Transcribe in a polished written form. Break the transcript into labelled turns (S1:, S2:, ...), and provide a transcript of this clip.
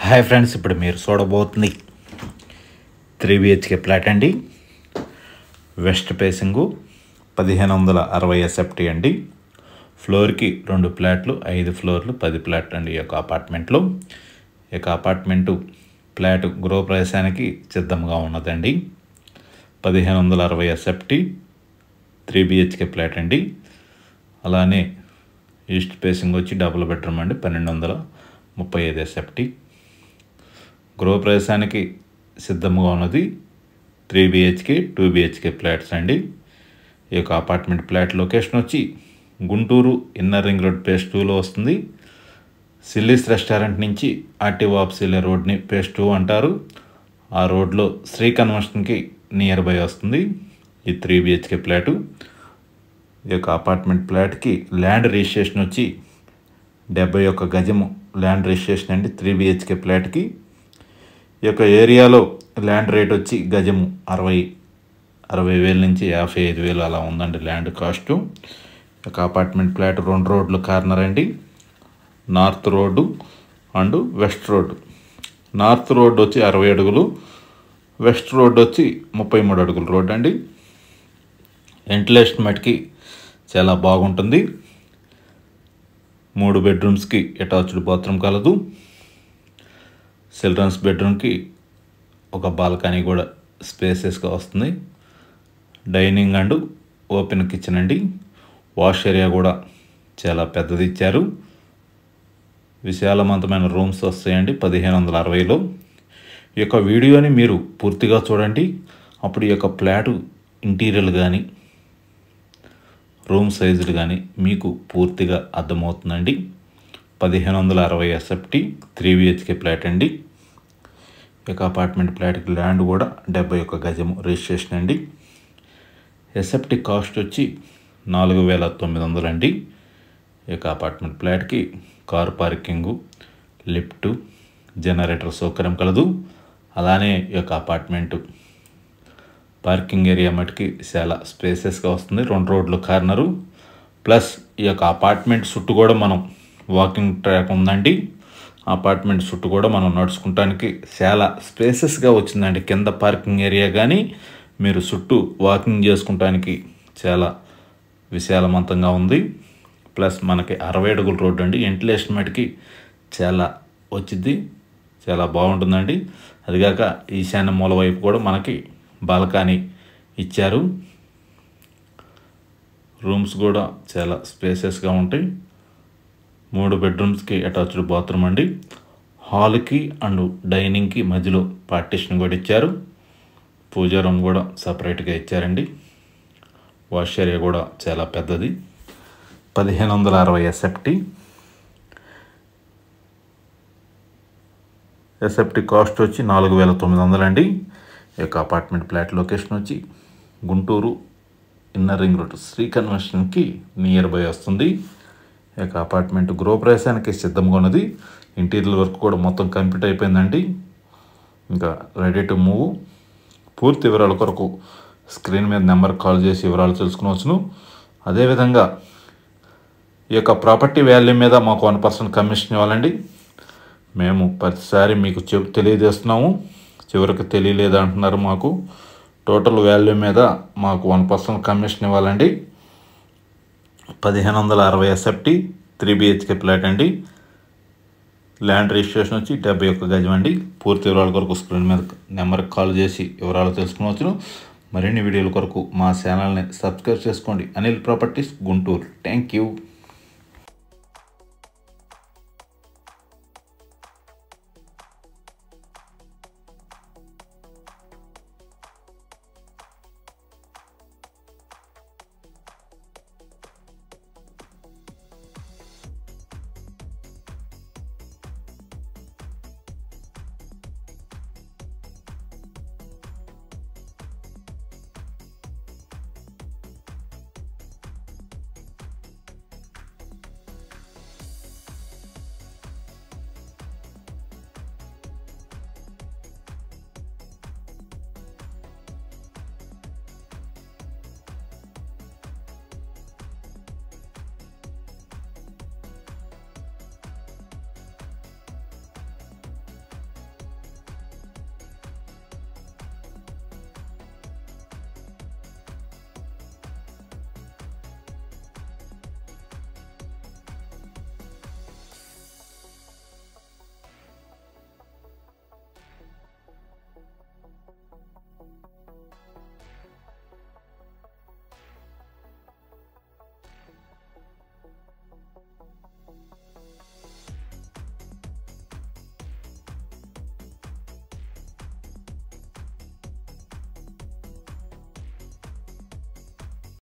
S1: Hi friends, ఇప్పుడు మీరు చూడబోతుంది 3 BHK flat అండి. వెస్ట్ ఫేసింగు 1560 SFT అండి. ఫ్లోర్కి 2 ఫ్లాట్లు, 5 ఫ్లోర్లు, 10 ఫ్లాట్లు అండి. ఈ యొక్క అపార్ట్మెంట్లో ఫ్లాట్ గృహప్రవేశానికి సిద్ధంగా ఉన్నదండి. 1560 SFT 3 BHK ఫ్లాట్ అండి. అలానే ఈస్ట్ ఫేసింగ్ వచ్చి డబుల్ బెడ్రూమ్ అండి. 1235 SFT గృహప్రవేశానికి సిద్ధంగా ఉన్నది. 3 BHK 2 BHK ఫ్లాట్స్ అండి. ఈ యొక్క అపార్ట్మెంట్ ఫ్లాట్ లొకేషన్ వచ్చి Guntur inner ring road phase 2లో వస్తుంది. సిల్లీస్ రెస్టారెంట్ నుంచి ఆర్టీఓ ఆఫీస్ వెళ్ళే రోడ్ని ఫేజ్ 2 అంటారు. ఆ రోడ్లో శ్రీ కన్వెన్షన్కి నియర్ బై వస్తుంది ఈ 3 BHK ఫ్లాటు. ఈ యొక్క అపార్ట్మెంట్ ఫ్లాట్కి ల్యాండ్ రిజిస్ట్రేషన్ వచ్చి 71 గజము ల్యాండ్ రిజిస్ట్రేషన్ అండి. 3 BHK ఫ్లాట్కి ఈ యొక్క ఏరియాలో ల్యాండ్ రేట్ వచ్చి గజము 60,000 నుంచి 55,000 అలా ఉందండి ల్యాండ్ కాస్టు. ఈ యొక్క అపార్ట్మెంట్ ఫ్లాట్ 2 రోడ్లు కార్నర్ అండి. North road and west road. North road వచ్చి 60 అడుగులు, వెస్ట్ రోడ్డు వచ్చి 33 అడుగుల రోడ్డు అండి. వెంటిలేషన్ మటుకి చాలా బాగుంటుంది. 3 బెడ్రూమ్స్కి అటాచ్డ్ బాత్రూమ్ కలదు. చిల్డ్రన్స్ బెడ్రూమ్కి ఒక బాల్కనీ కూడా స్పేసెస్గా వస్తుంది. డైనింగ్ అండ్ ఓపెన్ కిచెన్ అండి. వాష్ ఏరియా కూడా చాలా పెద్దది ఇచ్చారు. విశాలవంతమైన రూమ్స్ వస్తాయండి 1560లో. ఈ యొక్క వీడియోని మీరు పూర్తిగా చూడండి. అప్పుడు ఈ యొక్క ఫ్లాట్ ఇంటీరియర్ కానీ రూమ్ సైజులు కానీ మీకు పూర్తిగా అర్థమవుతుందండి. 1560 SFT 3 BHK ఫ్లాట్ అండి. ఈ యొక్క అపార్ట్మెంట్ ఫ్లాట్కి ల్యాండ్ కూడా 71 గజము రిజిస్ట్రేషన్ అండి. SFT కాస్ట్ వచ్చి 4,900 అండి. ఈ యొక్క అపార్ట్మెంట్ ఫ్లాట్కి కార్ పార్కింగు, లిఫ్ట్, జనరేటర్ సౌకర్యం కలదు. అలానే ఈ యొక్క అపార్ట్మెంట్ పార్కింగ్ ఏరియా మటుకి చాలా స్పేసెస్గా వస్తుంది. 2 రోడ్లు కార్నరు ప్లస్ ఈ యొక్క అపార్ట్మెంట్ చుట్టూ కూడా మనం వాకింగ్ ట్రాక్ ఉందండి. అపార్ట్మెంట్ చుట్టూ కూడా మనం నడుచుకుంటానికి చాలా స్పేసెస్గా వచ్చిందండి. కింద పార్కింగ్ ఏరియా కానీ మీరు చుట్టూ వాకింగ్ చేసుకుంటానికి చాలా విశాలవంతంగా ఉంది. ప్లస్ మనకి 60 అడుగుల రోడ్డు అండి. వెంటిలేషన్ మటుకి చాలా వచ్చింది, చాలా బాగుంటుందండి. అదిగాక ఈశాన్య మూల వైపు కూడా మనకి బాల్కనీ ఇచ్చారు. రూమ్స్ కూడా చాలా స్పేసెస్గా ఉంటాయి. 3 బెడ్రూమ్స్కి అటాచ్డ్ బాత్రూమ్ అండి. హాల్కి అండ్ డైనింగ్కి మధ్యలో పార్టీషన్ కూడా ఇచ్చారు. పూజా రూమ్ కూడా సపరేట్గా ఇచ్చారండి. వాష్ ఏరియా కూడా చాలా పెద్దది. 1560 SFT కాస్ట్ వచ్చి 4,900 అండి. ఈ యొక్క అపార్ట్మెంట్ ఫ్లాట్ లొకేషన్ వచ్చి Guntur inner ring road Sri కన్వెన్షన్కి నియర్ బై వస్తుంది. ఈ యొక్క అపార్ట్మెంట్ గృహప్రవేశానికి సిద్ధంగా ఉన్నది. ఇంటీరియర్ వర్క్ కూడా మొత్తం కంప్లీట్ అయిపోయిందండి. ఇంకా రెడీ టు మూవ్. పూర్తి వివరాల కొరకు స్క్రీన్ మీద నెంబర్ కాల్ చేసి వివరాలు తెలుసుకునవచ్చును. అదేవిధంగా ఈ యొక్క ప్రాపర్టీ వాల్యూ మీద మాకు 1% కమిషన్ ఇవ్వాలండి. మేము ప్రతిసారి మీకు తెలియజేస్తున్నాము. చివరికి తెలియలేదు అంటున్నారు. మాకు టోటల్ వాల్యూ మీద మాకు 1% కమిషన్ ఇవ్వాలండి. 1560 SFT 3 BHK ఫ్లాట్ అండి. ల్యాండ్ రిజిస్ట్రేషన్ వచ్చి 71 గజం అండి. పూర్తి వివరాల కొరకు స్క్రీన్ మీద నెంబర్కి కాల్ చేసి వివరాలు తెలుసుకునవచ్చును. మరిన్ని వీడియోల కొరకు మా ఛానల్ని సబ్స్క్రైబ్ చేసుకోండి. Anil properties Guntur. Thank you.